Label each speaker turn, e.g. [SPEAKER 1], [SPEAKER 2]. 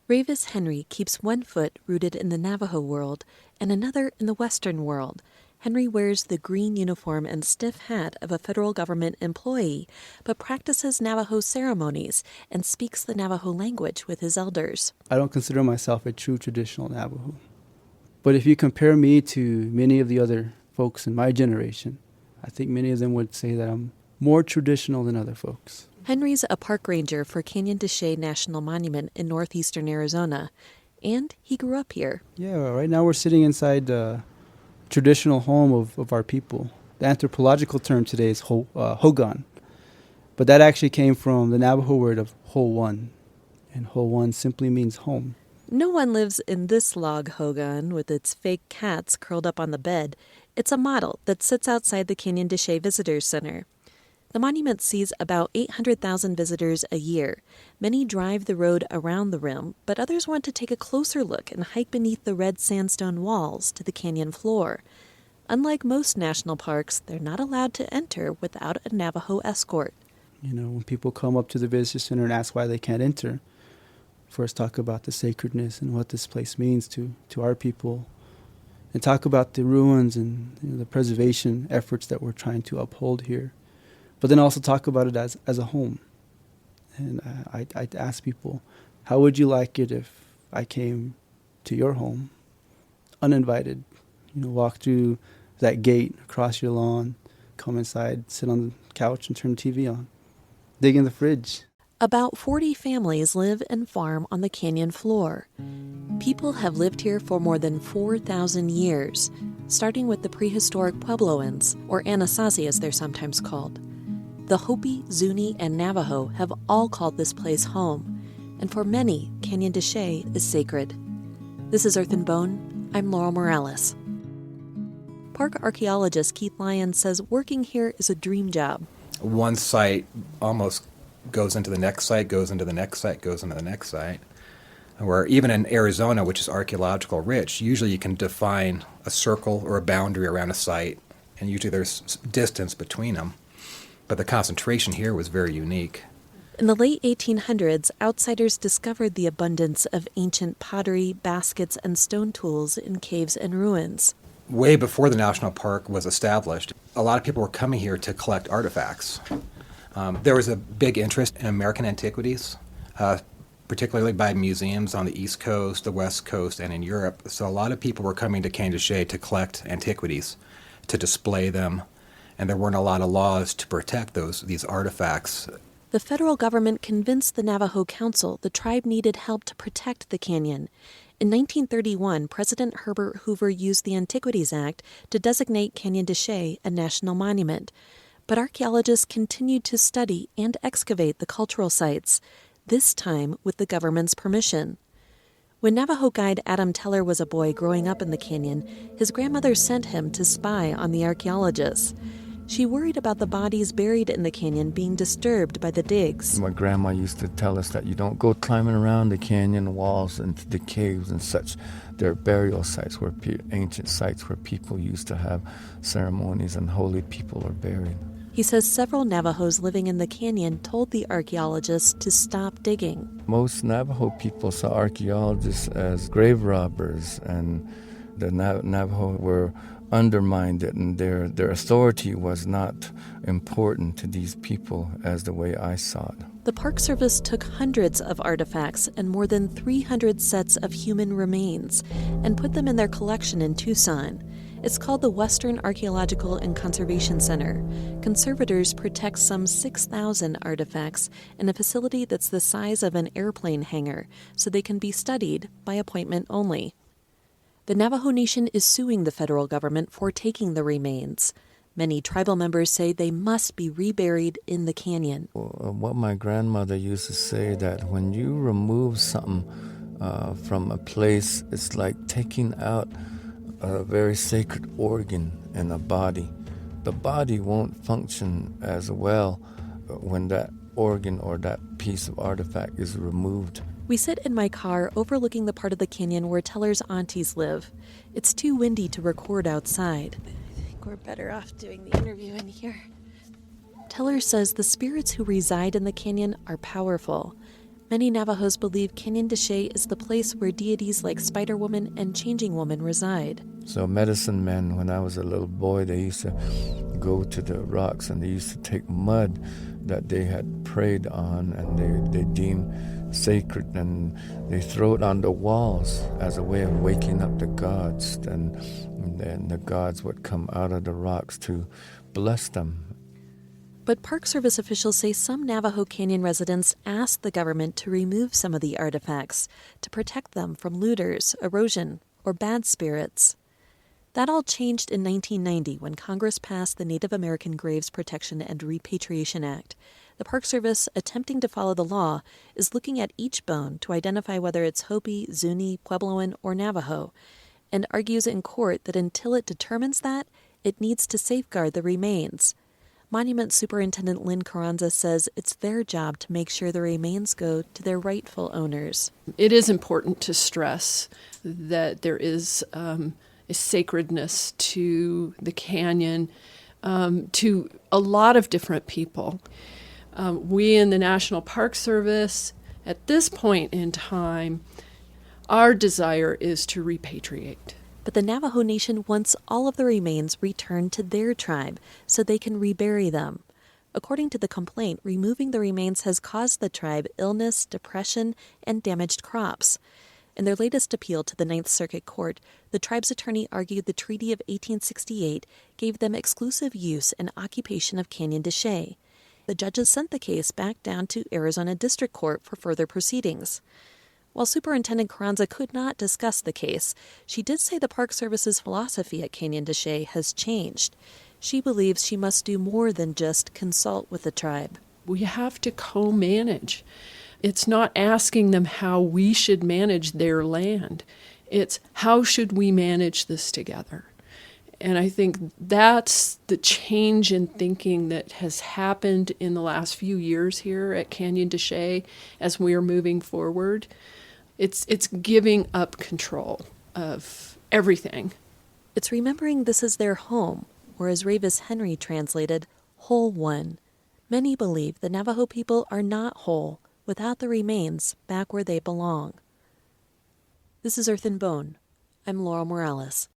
[SPEAKER 1] Ravis Henry keeps one foot rooted in the Navajo world and another in the Western world. Henry wears the green uniform and stiff hat of a federal government employee, but practices Navajo ceremonies and speaks the Navajo language with his elders.
[SPEAKER 2] I don't consider myself a true traditional Navajo. But if you compare me to many of the other folks in my generation, I think many of them would say that I'm more traditional than other folks.
[SPEAKER 1] Henry's a park ranger for Canyon de Chelly National Monument in northeastern Arizona, and he grew up here.
[SPEAKER 2] Yeah, right now we're sitting inside the traditional home of our people. The anthropological term today is hogan, but that actually came from the Navajo word of ho-one, and ho-one simply means home.
[SPEAKER 1] No one lives in this log hogan with its fake cats curled up on the bed. It's a model that sits outside the Canyon de Chelly Visitors Center. The monument sees about 800,000 visitors a year. Many drive the road around the rim, but others want to take a closer look and hike beneath the red sandstone walls to the canyon floor. Unlike most national parks, they're not allowed to enter without a Navajo escort.
[SPEAKER 2] You know, when people come up to the visitor center and ask why they can't enter, first talk about the sacredness and what this place means to our people, and talk about the ruins and the preservation efforts that we're trying to uphold here. But then also talk about it as a home. And I ask people, how would you like it if I came to your home, uninvited? Walk through that gate, across your lawn, come inside, sit on the couch and turn the TV on, dig in the fridge.
[SPEAKER 1] About 40 families live and farm on the canyon floor. People have lived here for more than 4,000 years, starting with the prehistoric Puebloans, or Anasazi as they're sometimes called. The Hopi, Zuni, and Navajo have all called this place home, and for many, Canyon de Chelly is sacred. This is Earth+Bone. I'm Laurel Morales. Park archaeologist Keith Lyons says working here is a dream job.
[SPEAKER 3] One site almost goes into the next site, goes into the next site, goes into the next site. Where even in Arizona, which is archaeological rich, usually you can define a circle or a boundary around a site, and usually there's distance between them. But the concentration here was very unique.
[SPEAKER 1] In the late 1800s, outsiders discovered the abundance of ancient pottery, baskets, and stone tools in caves and ruins.
[SPEAKER 3] Way before the national park was established, a lot of people were coming here to collect artifacts. There was a big interest in American antiquities, particularly by museums on the East Coast, the West Coast, and in Europe. So a lot of people were coming to Canyon de Chelly to collect antiquities, to display them, and there weren't a lot of laws to protect these artifacts.
[SPEAKER 1] The federal government convinced the Navajo Council the tribe needed help to protect the canyon. In 1931, President Herbert Hoover used the Antiquities Act to designate Canyon de Chelly a national monument. But archaeologists continued to study and excavate the cultural sites, this time with the government's permission. When Navajo guide Adam Teller was a boy growing up in the canyon, his grandmother sent him to spy on the archaeologists. She worried about the bodies buried in the canyon being disturbed by the digs.
[SPEAKER 4] My grandma used to tell us that you don't go climbing around the canyon walls and the caves and such. They're burial sites, ancient sites where people used to have ceremonies and holy people are buried.
[SPEAKER 1] He says several Navajos living in the canyon told the archaeologists to stop digging.
[SPEAKER 4] Most Navajo people saw archaeologists as grave robbers, and the Navajo were undermined, and their authority was not important to these people as the way I saw it.
[SPEAKER 1] The Park Service took hundreds of artifacts and more than 300 sets of human remains and put them in their collection in Tucson. It's called the Western Archaeological and Conservation Center. Conservators protect some 6,000 artifacts in a facility that's the size of an airplane hangar, so they can be studied by appointment only. The Navajo Nation is suing the federal government for taking the remains. Many tribal members say they must be reburied in the canyon.
[SPEAKER 4] What my grandmother used to say, that when you remove something from a place, it's like taking out a very sacred organ in a body. The body won't function as well when that organ or that piece of artifact is removed.
[SPEAKER 1] We sit in my car overlooking the part of the canyon where Teller's aunties live. It's too windy to record outside. I think we're better off doing the interview in here. Teller says the spirits who reside in the canyon are powerful. Many Navajos believe Canyon de Chelly is the place where deities like Spider Woman and Changing Woman reside.
[SPEAKER 4] So medicine men, when I was a little boy, they used to go to the rocks and they used to take mud that they had prayed on and they deemed sacred, and they throw it on the walls as a way of waking up the gods. And then the gods would come out of the rocks to bless them.
[SPEAKER 1] But Park Service officials say some Navajo Canyon residents asked the government to remove some of the artifacts to protect them from looters, erosion, or bad spirits. That all changed in 1990 when Congress passed the Native American Graves Protection and Repatriation Act. The Park Service, attempting to follow the law, is looking at each bone to identify whether it's Hopi, Zuni, Puebloan, or Navajo, and argues in court that until it determines that, it needs to safeguard the remains. Monument Superintendent Lynn Carranza says it's their job to make sure the remains go to their rightful owners.
[SPEAKER 5] It is important to stress that there is a sacredness to the canyon, to a lot of different people. We in the National Park Service, at this point in time, our desire is to repatriate.
[SPEAKER 1] But the Navajo Nation wants all of the remains returned to their tribe so they can rebury them. According to the complaint, removing the remains has caused the tribe illness, depression, and damaged crops. In their latest appeal to the Ninth Circuit Court, the tribe's attorney argued the Treaty of 1868 gave them exclusive use and occupation of Canyon de Chelly. The judges sent the case back down to Arizona District Court for further proceedings. While Superintendent Carranza could not discuss the case, she did say the Park Service's philosophy at Canyon de Chelly has changed. She believes she must do more than just consult with the tribe.
[SPEAKER 5] We have to co-manage. It's not asking them how we should manage their land. It's how should we manage this together? And I think that's the change in thinking that has happened in the last few years here at Canyon de Chelly as we are moving forward. It's giving up control of everything.
[SPEAKER 1] It's remembering this is their home, or as Ravis Henry translated, whole one. Many believe the Navajo people are not whole without the remains back where they belong. This is Earth+Bone. I'm Laurel Morales.